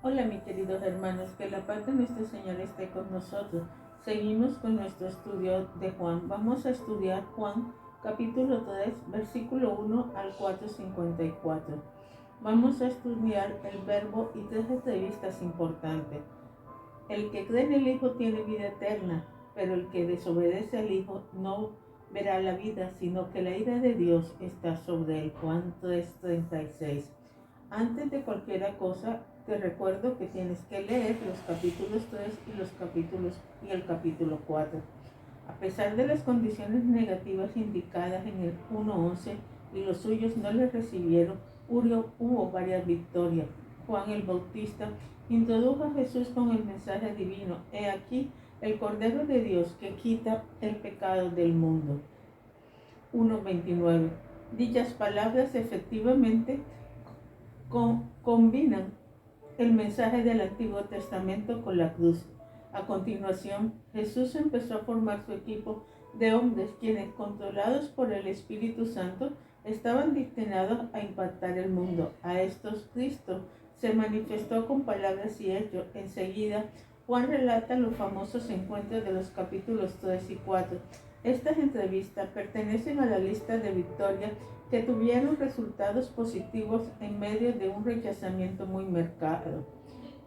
Hola, mis queridos hermanos, que la paz de nuestro Señor esté con nosotros. Seguimos con nuestro estudio de Juan. Vamos a estudiar Juan capítulo 3, versículo 1 al 4:54. Vamos a estudiar el verbo y tres entrevistas importantes. El que cree en el Hijo tiene vida eterna, pero el que desobedece al Hijo no verá la vida, sino que la ira de Dios está sobre él. Juan 3:36. Antes de cualquier cosa, te recuerdo que tienes que leer los capítulos 3 y el capítulo 4. A pesar de las condiciones negativas indicadas en el 1:11 y los suyos no le recibieron, hubo varias victorias. Juan el Bautista introdujo a Jesús con el mensaje divino: He aquí el Cordero de Dios que quita el pecado del mundo. 1:29. Dichas palabras efectivamente combinan el mensaje del Antiguo Testamento con la cruz. A continuación, Jesús empezó a formar su equipo de hombres quienes, controlados por el Espíritu Santo, estaban destinados a impactar el mundo. A estos Cristo se manifestó con palabras y hechos. Enseguida, Juan relata los famosos encuentros de los capítulos 3 y 4. Estas entrevistas pertenecen a la lista de victorias que tuvieron resultados positivos en medio de un rechazamiento muy marcado.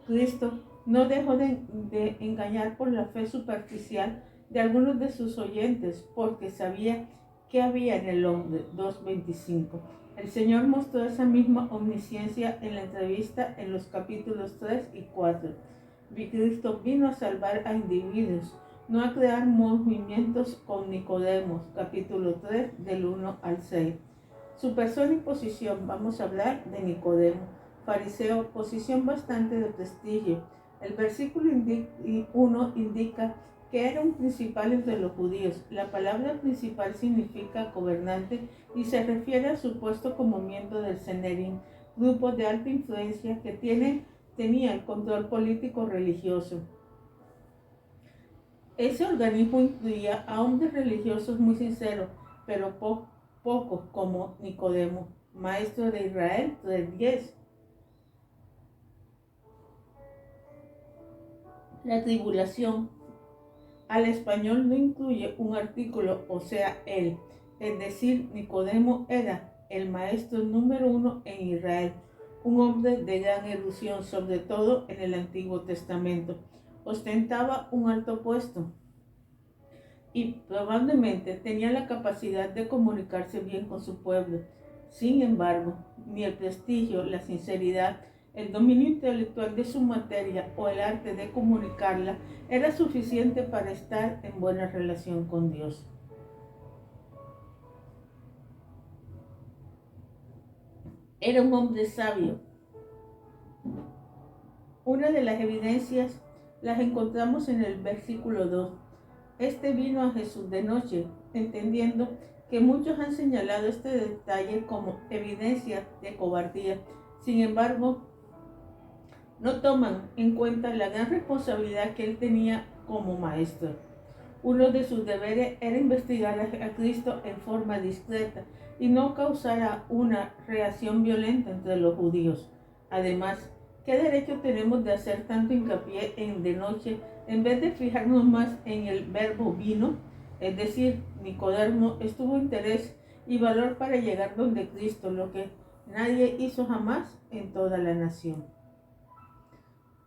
Cristo no dejó de engañar por la fe superficial de algunos de sus oyentes, porque sabía que había en el hombre. 2:25. El Señor mostró esa misma omnisciencia en la entrevista en los capítulos 3 y 4. Cristo vino a salvar a individuos, no a crear movimientos con Nicodemo, capítulo 3, del 1 al 6. Su persona y posición. Vamos a hablar de Nicodemo, fariseo, posición bastante de prestigio. El versículo 1 indica que era un principal entre los judíos. La palabra principal significa gobernante y se refiere a su puesto como miembro del Sanedrín, grupo de alta influencia que tenía el control político religioso. Ese organismo incluía a hombres religiosos muy sinceros, pero pocos como Nicodemo, maestro de Israel 3:10. La tribulación al español no incluye un artículo, o sea, él. Es decir, Nicodemo era el maestro número 1 en Israel, un hombre de gran erudición, sobre todo en el Antiguo Testamento. Ostentaba un alto puesto y probablemente tenía la capacidad de comunicarse bien con su pueblo. Sin embargo, ni el prestigio, la sinceridad, el dominio intelectual de su materia o el arte de comunicarla era suficiente para estar en buena relación con Dios. Era un hombre sabio. Una de las evidencias las encontramos en el versículo 2. Este vino a Jesús de noche, entendiendo que muchos han señalado este detalle como evidencia de cobardía. Sin embargo, no toman en cuenta la gran responsabilidad que él tenía como maestro. Uno de sus deberes era investigar a Cristo en forma discreta y no causar una reacción violenta entre los judíos. Además, ¿qué derecho tenemos de hacer tanto hincapié en de noche en vez de fijarnos más en el verbo vino? Es decir, Nicodemo tuvo interés y valor para llegar donde Cristo, lo que nadie hizo jamás en toda la nación.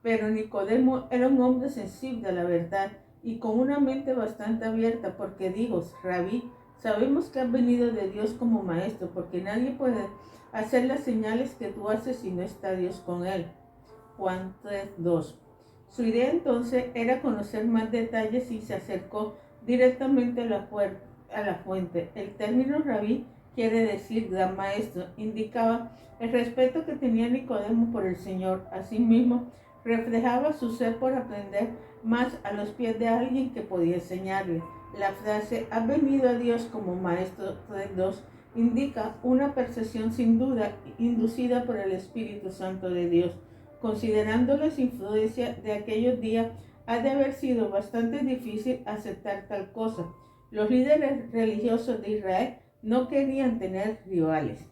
Pero Nicodemo era un hombre sensible a la verdad y con una mente bastante abierta, porque dijo: Rabí, sabemos que has venido de Dios como maestro, porque nadie puede hacer las señales que tú haces si no está Dios con él. Juan 3:2. Su idea entonces era conocer más detalles y se acercó directamente a la fuente. El término rabí quiere decir gran maestro. Indicaba el respeto que tenía Nicodemo por el Señor. Asimismo, reflejaba su sed por aprender más a los pies de alguien que podía enseñarle. La frase "has venido a Dios como maestro" 3:2 indica una percepción sin duda inducida por el Espíritu Santo de Dios. Considerando las influencias de aquellos días, ha de haber sido bastante difícil aceptar tal cosa. Los líderes religiosos de Israel no querían tener rivales.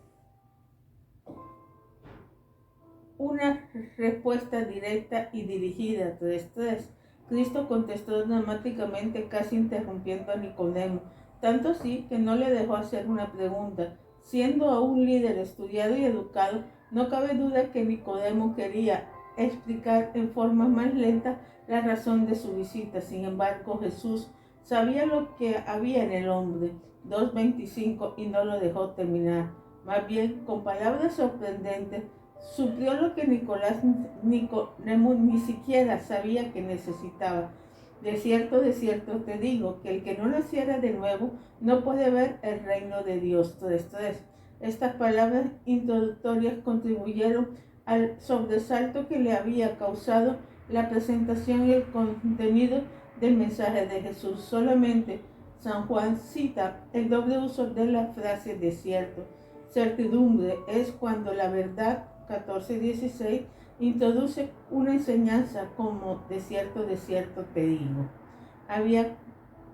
una respuesta directa y dirigida. 3:3. Cristo contestó dramáticamente, casi interrumpiendo a Nicodemo, tanto así que no le dejó hacer una pregunta. Siendo aún líder estudiado y educado, no cabe duda que Nicodemo quería explicar en forma más lenta la razón de su visita. Sin embargo, Jesús sabía lo que había en el hombre, 2:25, y no lo dejó terminar. Más bien, con palabras sorprendentes, suplió lo que Nicodemo ni siquiera sabía que necesitaba. De cierto te digo, que el que no naciera de nuevo no puede ver el reino de Dios. 3:3. Estas palabras introductorias contribuyeron al sobresalto que le había causado la presentación y el contenido del mensaje de Jesús. Solamente San Juan cita el doble uso de la frase desierto. Certidumbre es cuando la verdad, 14:16, introduce una enseñanza como de cierto te digo.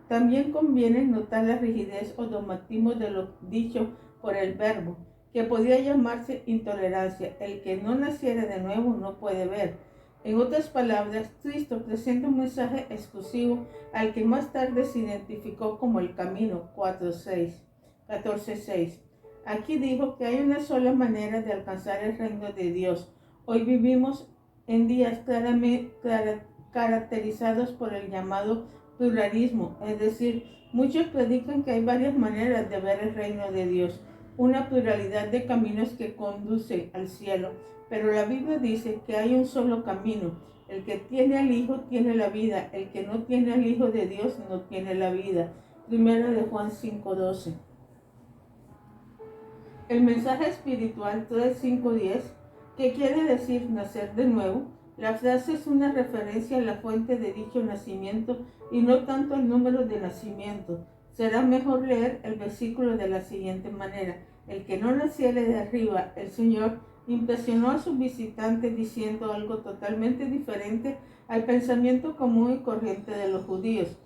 También conviene notar la rigidez o dogmatismo de lo dicho por el verbo, que podría llamarse intolerancia. El que no naciera de nuevo no puede ver. En otras palabras, Cristo presenta un mensaje exclusivo al que más tarde se identificó como el camino, 14:6. Aquí dijo que hay una sola manera de alcanzar el reino de Dios. Hoy vivimos en días caracterizados por el llamado pluralismo, es decir, muchos predican que hay varias maneras de ver el reino de Dios, una pluralidad de caminos que conducen al cielo, pero la Biblia dice que hay un solo camino. El que tiene al Hijo tiene la vida, el que no tiene al Hijo de Dios no tiene la vida. Primero de Juan 5:12. El mensaje espiritual 3:5-10, que quiere decir nacer de nuevo, la frase es una referencia a la fuente de dicho nacimiento y no tanto al número de nacimiento. Será mejor leer el versículo de la siguiente manera: el que no naciere de arriba. El Señor impresionó a sus visitantes diciendo algo totalmente diferente al pensamiento común y corriente de los judíos.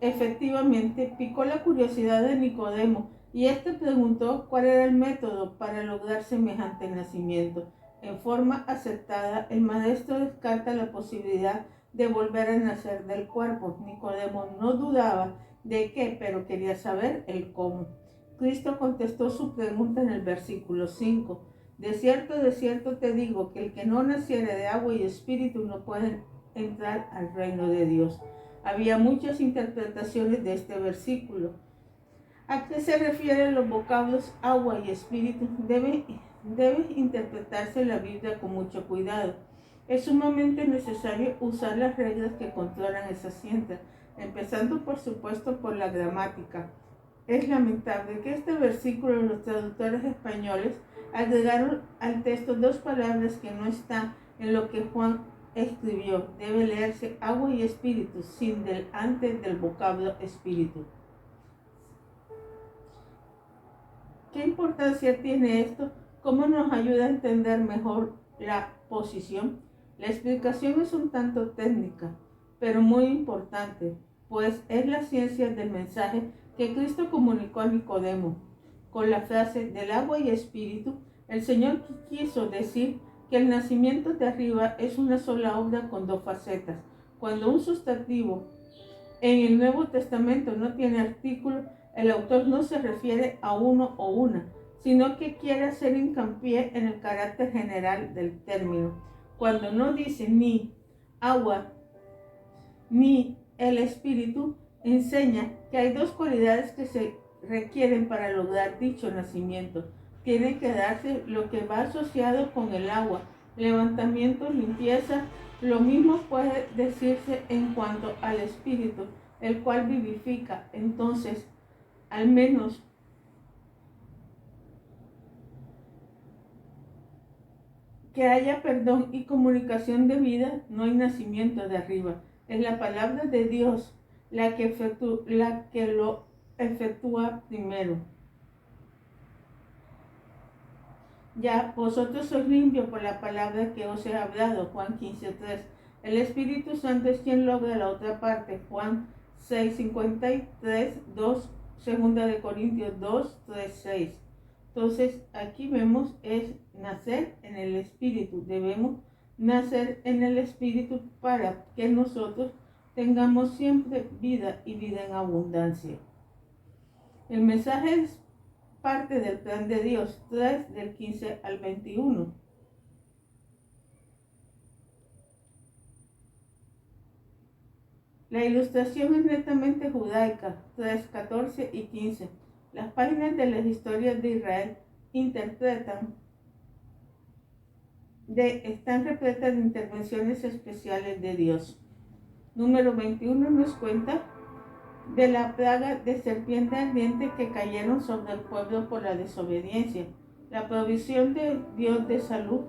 Efectivamente, picó la curiosidad de Nicodemo, y éste preguntó cuál era el método para lograr semejante nacimiento. En forma aceptada, el maestro descarta la posibilidad de volver a nacer del cuerpo. Nicodemo no dudaba de qué, pero quería saber el cómo. Cristo contestó su pregunta en el versículo 5. De cierto te digo, que el que no naciere de agua y espíritu no puede entrar al reino de Dios. Había muchas interpretaciones de este versículo. ¿A qué se refieren los vocablos agua y espíritu? Debe interpretarse la Biblia con mucho cuidado. Es sumamente necesario usar las reglas que controlan esa ciencia, empezando por supuesto por la gramática. Es lamentable que este versículo los traductores españoles agregaron al texto dos palabras que no están en lo que Juan escribió. Debe leerse agua y espíritu sin antes del vocablo espíritu. ¿Qué importancia tiene esto? ¿Cómo nos ayuda a entender mejor la posición? La explicación es un tanto técnica, pero muy importante, pues es la ciencia del mensaje que Cristo comunicó a Nicodemo. Con la frase del agua y espíritu, el Señor quiso decir que el nacimiento de arriba es una sola obra con dos facetas. Cuando un sustantivo en el Nuevo Testamento no tiene artículo, el autor no se refiere a uno o una, sino que quiere hacer hincapié en el carácter general del término. Cuando no dice ni agua ni el espíritu, enseña que hay dos cualidades que se requieren para lograr dicho nacimiento. Tiene que darse lo que va asociado con el agua: levantamiento, limpieza. Lo mismo puede decirse en cuanto al espíritu, el cual vivifica. Entonces, al menos que haya perdón y comunicación de vida, no hay nacimiento de arriba. Es la palabra de Dios la que lo efectúa primero. Ya vosotros sois limpios por la palabra que os he hablado, Juan 15:3. El Espíritu Santo es quien logra la otra parte, Juan 6:53, 2 de Corintios 2:3-6. Entonces, aquí vemos es nacer en el Espíritu. Debemos nacer en el Espíritu para que nosotros tengamos siempre vida y vida en abundancia. El mensaje es parte del plan de Dios, 3 del 15 al 21. La ilustración es netamente judaica, 3, 14 y 15. Las páginas de las historias de Israel están repletas de intervenciones especiales de Dios. Número 21 nos cuenta de la plaga de serpiente ardiente que cayeron sobre el pueblo por la desobediencia. La provisión de Dios de salud,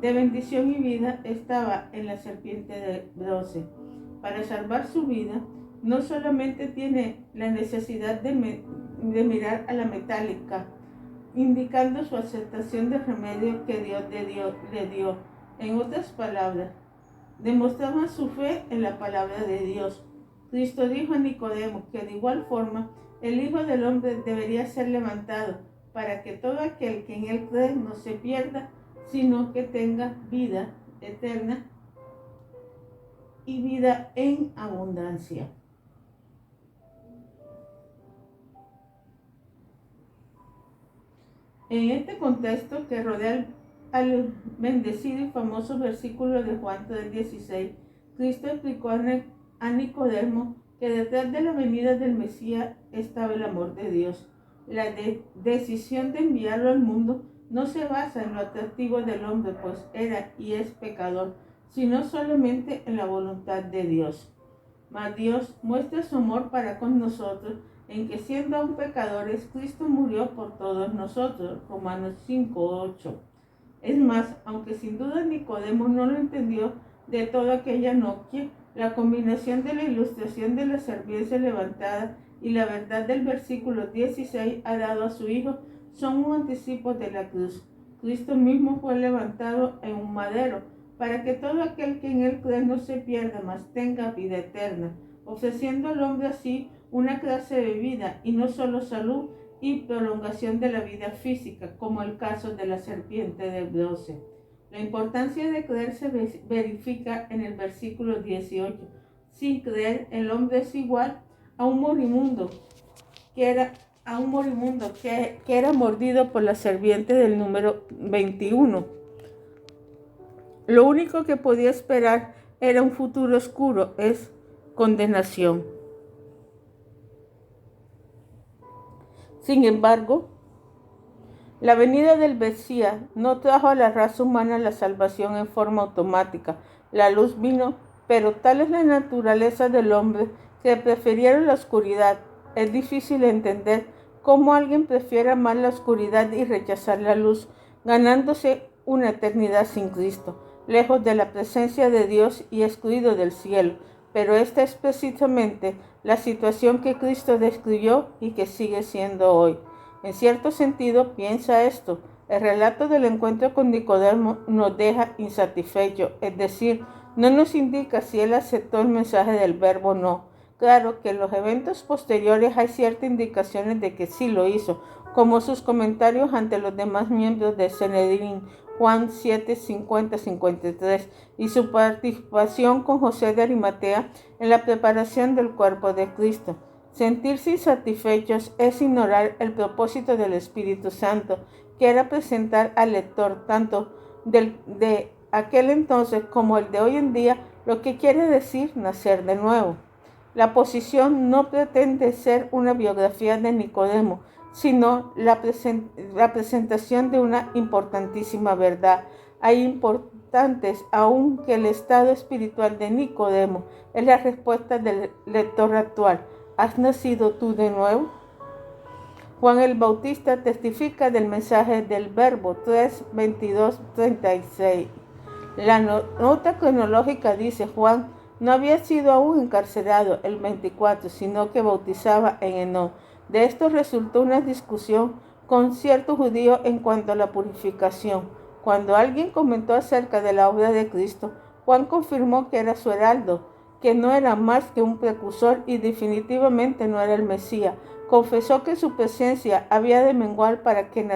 de bendición y vida estaba en la serpiente de bronce. Para salvar su vida, no solamente tiene la necesidad de mirar a la metálica, indicando su aceptación del remedio que Dios le dio. En otras palabras, demostraba su fe en la palabra de Dios. Cristo dijo a Nicodemo que de igual forma el Hijo del Hombre debería ser levantado para que todo aquel que en él cree no se pierda, sino que tenga vida eterna y vida en abundancia. En este contexto que rodea al bendecido y famoso versículo de Juan 3:16, Cristo explicó a Nicodemo que detrás de la venida del Mesías estaba el amor de Dios. La decisión de enviarlo al mundo no se basa en lo atractivo del hombre, pues era y es pecador, sino solamente en la voluntad de Dios. Mas Dios muestra su amor para con nosotros en que siendo aún pecadores, Cristo murió por todos nosotros. Romanos 5:8. Es más, aunque sin duda Nicodemo no lo entendió de toda aquella noche, la combinación de la ilustración de la serpiente levantada y la verdad del versículo 16 ha dado a su Hijo son un anticipo de la cruz. Cristo mismo fue levantado en un madero para que todo aquel que en él cree no se pierda, mas tenga vida eterna, ofreciendo al hombre así una clase de vida y no solo salud y prolongación de la vida física, como el caso de la serpiente de bronce. La importancia de creer se verifica en el versículo 18. Sin creer, el hombre es igual a un moribundo que era mordido por la serpiente del número 21. Lo único que podía esperar era un futuro oscuro, es condenación. Sin embargo, la venida del Mesías no trajo a la raza humana la salvación en forma automática. La luz vino, pero tal es la naturaleza del hombre que prefirieron la oscuridad. Es difícil entender cómo alguien prefiere amar la oscuridad y rechazar la luz, ganándose una eternidad sin Cristo, lejos de la presencia de Dios y excluido del cielo. Pero esta es precisamente la situación que Cristo describió y que sigue siendo hoy. En cierto sentido, piensa esto. El relato del encuentro con Nicodemo nos deja insatisfechos, es decir, no nos indica si él aceptó el mensaje del Verbo o no. Claro que en los eventos posteriores hay ciertas indicaciones de que sí lo hizo, como sus comentarios ante los demás miembros del Sanedrín, Juan 7, 50-53, y su participación con José de Arimatea en la preparación del cuerpo de Cristo. Sentirse insatisfechos es ignorar el propósito del Espíritu Santo, que era presentar al lector, tanto de aquel entonces como el de hoy en día, lo que quiere decir nacer de nuevo. La posición no pretende ser una biografía de Nicodemo, sino la presentación de una importantísima verdad. Hay importantes aún que el estado espiritual de Nicodemo es la respuesta del lector actual. ¿Has nacido tú de nuevo? Juan el Bautista testifica del mensaje del Verbo 3, 22, 36. La nota cronológica dice: Juan no había sido aún encarcelado el 24, sino que bautizaba en Enón. De esto resultó una discusión con ciertos judíos en cuanto a la purificación. Cuando alguien comentó acerca de la obra de Cristo, Juan confirmó que era su heraldo, que no era más que un precursor y definitivamente no era el Mesías, Confesó que su presencia había de menguar para que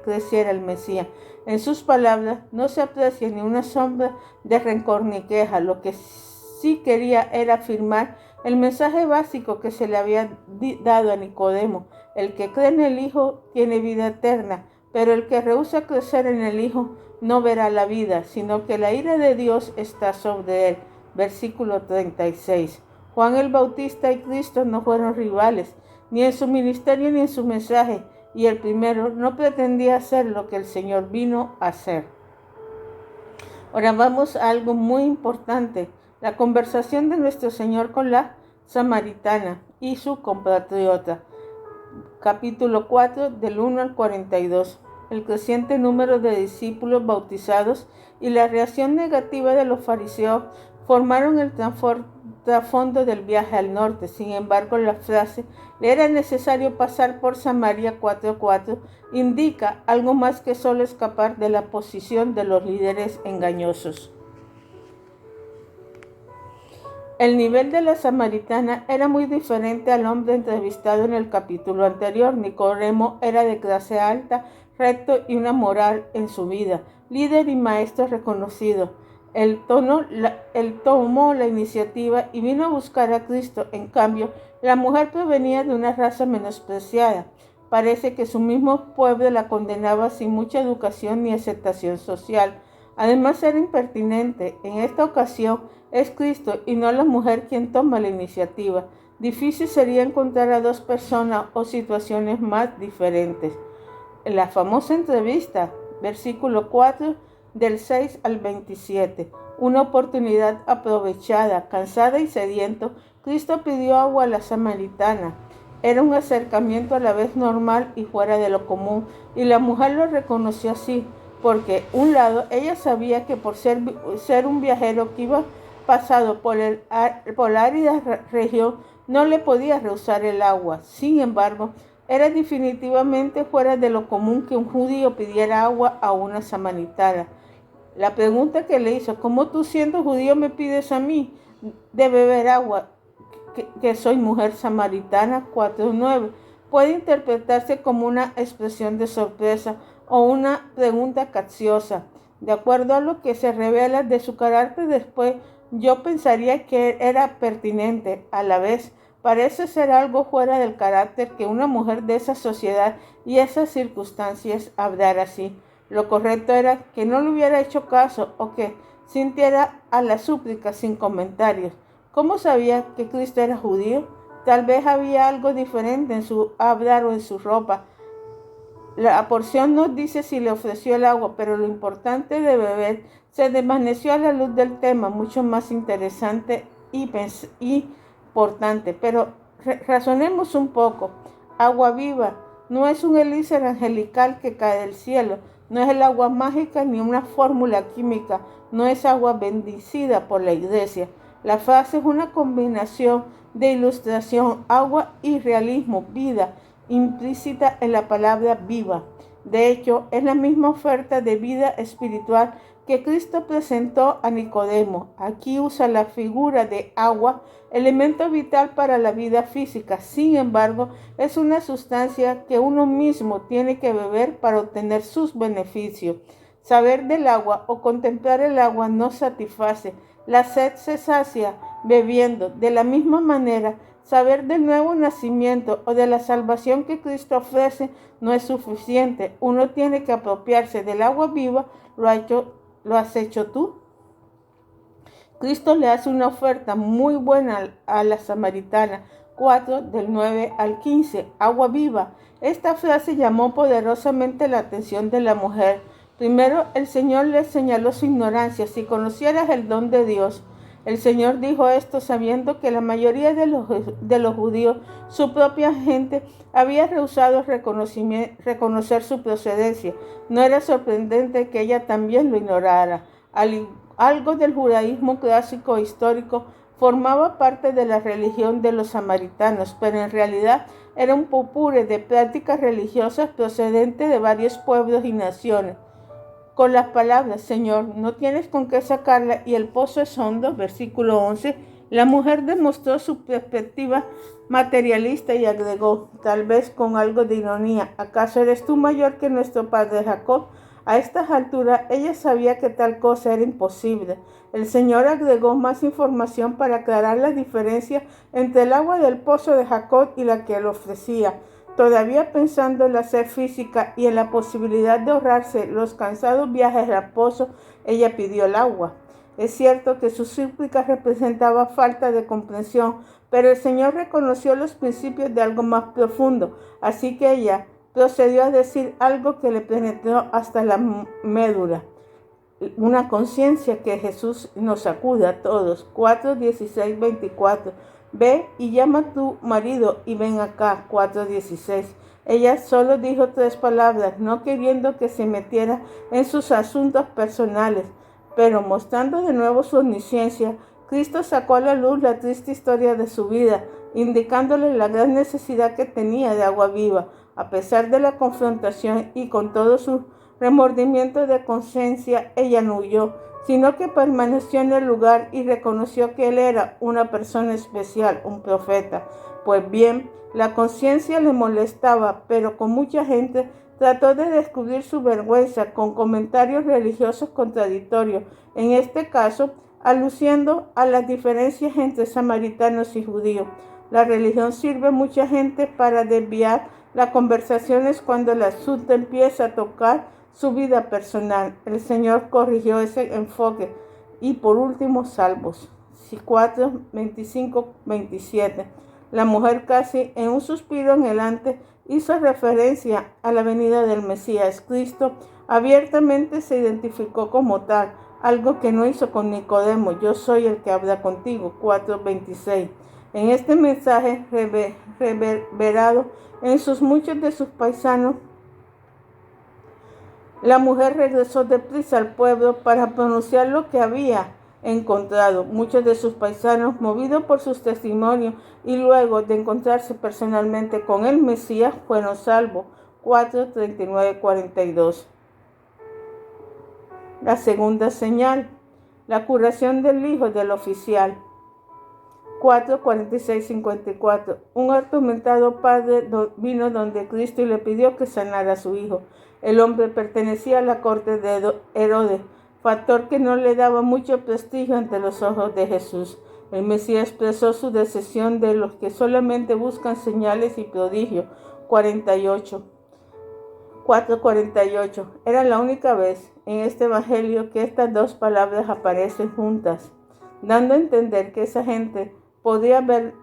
creciera el Mesías. En sus palabras no se aprecia ni una sombra de rencor ni queja. Lo que sí quería era afirmar el mensaje básico que se le había dado a Nicodemo. El que cree en el Hijo tiene vida eterna, pero el que rehúsa crecer en el Hijo no verá la vida, sino que la ira de Dios está sobre él. Versículo 36. Juan el Bautista y Cristo no fueron rivales, ni en su ministerio ni en su mensaje, y el primero no pretendía hacer lo que el Señor vino a hacer. Ahora vamos a algo muy importante, la conversación de nuestro Señor con la samaritana y su compatriota. Capítulo 4, del 1 al 42. El creciente número de discípulos bautizados y la reacción negativa de los fariseos formaron el trasfondo del viaje al norte. Sin embargo, la frase "le era necesario pasar por Samaria 4:4" indica algo más que solo escapar de la posición de los líderes engañosos. El nivel de la samaritana era muy diferente al hombre entrevistado en el capítulo anterior. Nicodemo era de clase alta, recto y una moral en su vida, líder y maestro reconocido. Él tomó la iniciativa y vino a buscar a Cristo. En cambio, la mujer provenía de una raza menospreciada. Parece que su mismo pueblo la condenaba sin mucha educación ni aceptación social. Además, era impertinente. En esta ocasión es Cristo y no la mujer quien toma la iniciativa. Difícil sería encontrar a dos personas o situaciones más diferentes. En la famosa entrevista, versículo 4, del 6 al 27, una oportunidad aprovechada. Cansada y sediento, Cristo pidió agua a la samaritana. Era un acercamiento a la vez normal y fuera de lo común, y la mujer lo reconoció así, porque, un lado, ella sabía que por ser un viajero que iba pasado por la árida región, no le podía rehusar el agua. Sin embargo, era definitivamente fuera de lo común que un judío pidiera agua a una samaritana. La pregunta que le hizo: ¿cómo tú, siendo judío, me pides a mí de beber agua, que soy mujer samaritana? 4:9. Puede interpretarse como una expresión de sorpresa o una pregunta capciosa. De acuerdo a lo que se revela de su carácter después, yo pensaría que era pertinente. A la vez, parece ser algo fuera del carácter que una mujer de esa sociedad y esas circunstancias hablara así. Lo correcto era que no le hubiera hecho caso o que sintiera a la súplica sin comentarios. ¿Cómo sabía que Cristo era judío? Tal vez había algo diferente en su hablar o en su ropa. La porción no dice si le ofreció el agua, pero lo importante de beber se desvaneció a la luz del tema, mucho más interesante y importante. Pero razonemos un poco. Agua viva no es un elixir angelical que cae del cielo, no es el agua mágica ni una fórmula química, no es agua bendecida por la iglesia. La frase es una combinación de ilustración, agua y realismo, vida, implícita en la palabra viva. De hecho, es la misma oferta de vida espiritual que Cristo presentó a Nicodemo. Aquí usa la figura de agua, elemento vital para la vida física. Sin embargo, es una sustancia que uno mismo tiene que beber para obtener sus beneficios. Saber del agua o contemplar el agua no satisface. La sed se sacia bebiendo. De la misma manera, saber del nuevo nacimiento o de la salvación que Cristo ofrece no es suficiente. Uno tiene que apropiarse del agua viva. ¿Lo has hecho tú? Cristo le hace una oferta muy buena a la samaritana. 4, del 9 al 15. Agua viva. Esta frase llamó poderosamente la atención de la mujer. Primero, el Señor le señaló su ignorancia. Si conocieras el don de Dios. El Señor dijo esto sabiendo que la mayoría de los judíos, su propia gente, había rehusado reconocer su procedencia. No era sorprendente que ella también lo ignorara. Algo del judaísmo clásico e histórico formaba parte de la religión de los samaritanos, pero en realidad era un popurrí de prácticas religiosas procedentes de varios pueblos y naciones. Con las palabras: Señor, no tienes con qué sacarla y el pozo es hondo, versículo 11, La mujer demostró su perspectiva materialista y agregó, tal vez con algo de ironía, ¿acaso eres tú mayor que nuestro padre Jacob? A estas alturas ella sabía que tal cosa era imposible. El Señor agregó más información para aclarar la diferencia entre el agua del pozo de Jacob y la que él ofrecía. Todavía pensando en la sed física y en la posibilidad de ahorrarse los cansados viajes al pozo, ella pidió el agua. Es cierto que su súplica representaba falta de comprensión, pero el Señor reconoció los principios de algo más profundo, así que ella procedió a decir algo que le penetró hasta la médula. Una conciencia que Jesús nos sacude a todos. 4:16-24. Ve y llama a tu marido y ven acá. 4:16. Ella solo dijo 3 palabras, no queriendo que se metiera en sus asuntos personales, pero mostrando de nuevo su omnisciencia, Cristo sacó a la luz la triste historia de su vida, indicándole la gran necesidad que tenía de agua viva. A pesar de la confrontación y con todo su remordimiento de conciencia, ella no huyó, sino que permaneció en el lugar y reconoció que él era una persona especial, un profeta. Pues bien, la conciencia le molestaba, pero con mucha gente trató de descubrir su vergüenza con comentarios religiosos contradictorios, en este caso, aluciendo a las diferencias entre samaritanos y judíos. La religión sirve a mucha gente para desviar las conversaciones cuando el asunto empieza a tocar su vida personal. El Señor corrigió ese enfoque. Y por último, Salmos 4:25-27. La mujer, casi en un suspiro anhelante, hizo referencia a la venida del Mesías. Cristo abiertamente se identificó como tal, algo que no hizo con Nicodemo. Yo soy el que habla contigo. 4:26. En este mensaje reverberado en muchos de sus paisanos, la mujer regresó deprisa al pueblo para pronunciar lo que había encontrado. Muchos de sus paisanos, movidos por sus testimonios y luego de encontrarse personalmente con el Mesías, fueron salvos. 4:39-42. La segunda señal, la curación del hijo del oficial. 4:46-54. Un atormentado padre vino donde Cristo y le pidió que sanara a su hijo. El hombre pertenecía a la corte de Herodes, factor que no le daba mucho prestigio ante los ojos de Jesús. El Mesías expresó su decepción de los que solamente buscan señales y prodigios. 4:48. Era la única vez en este evangelio que estas 2 palabras aparecen juntas, dando a entender que esa gente podía ver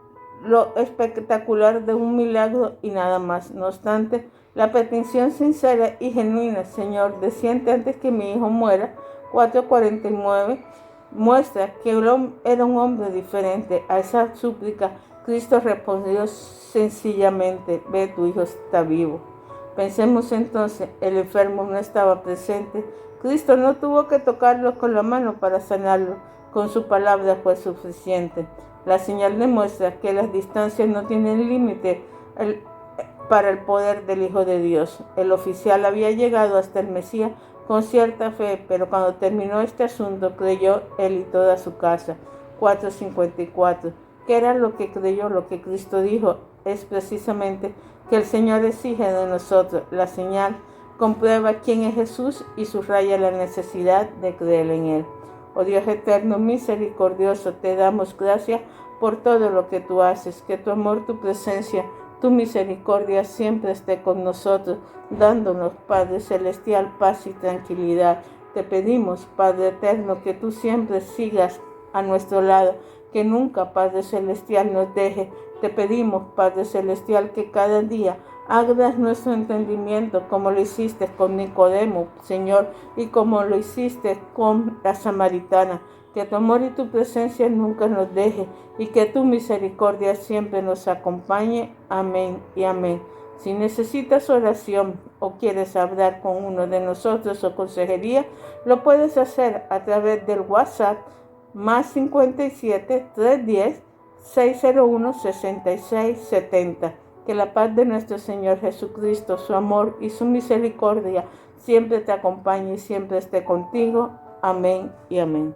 lo espectacular de un milagro y nada más. No obstante, la petición sincera y genuina, Señor, desciende antes que mi hijo muera, 4:49, muestra que era un hombre diferente. A esa súplica, Cristo respondió sencillamente, ve, tu hijo está vivo. Pensemos entonces, el enfermo no estaba presente. Cristo no tuvo que tocarlo con la mano para sanarlo. Con su palabra fue suficiente. La señal demuestra que las distancias no tienen límite para el poder del Hijo de Dios. El oficial había llegado hasta el Mesías con cierta fe, pero cuando terminó este asunto, creyó él y toda su casa. 4:54. ¿Qué era lo que creyó? Lo que Cristo dijo es precisamente que el Señor exige de nosotros. La señal comprueba quién es Jesús y subraya la necesidad de creer en Él. Oh Dios eterno, misericordioso, te damos gracias por todo lo que tú haces. Que tu amor, tu presencia, tu misericordia siempre esté con nosotros, dándonos, Padre Celestial, paz y tranquilidad. Te pedimos, Padre eterno, que tú siempre sigas a nuestro lado, que nunca, Padre Celestial, nos deje. Te pedimos, Padre Celestial, que cada día abras nuestro entendimiento, como lo hiciste con Nicodemo, Señor, y como lo hiciste con la samaritana. Que tu amor y tu presencia nunca nos deje, y que tu misericordia siempre nos acompañe. Amén y amén. Si necesitas oración o quieres hablar con uno de nosotros o consejería, lo puedes hacer a través del WhatsApp más 57 310 601 6670. Que la paz de nuestro Señor Jesucristo, su amor y su misericordia siempre te acompañe y siempre esté contigo. Amén y amén.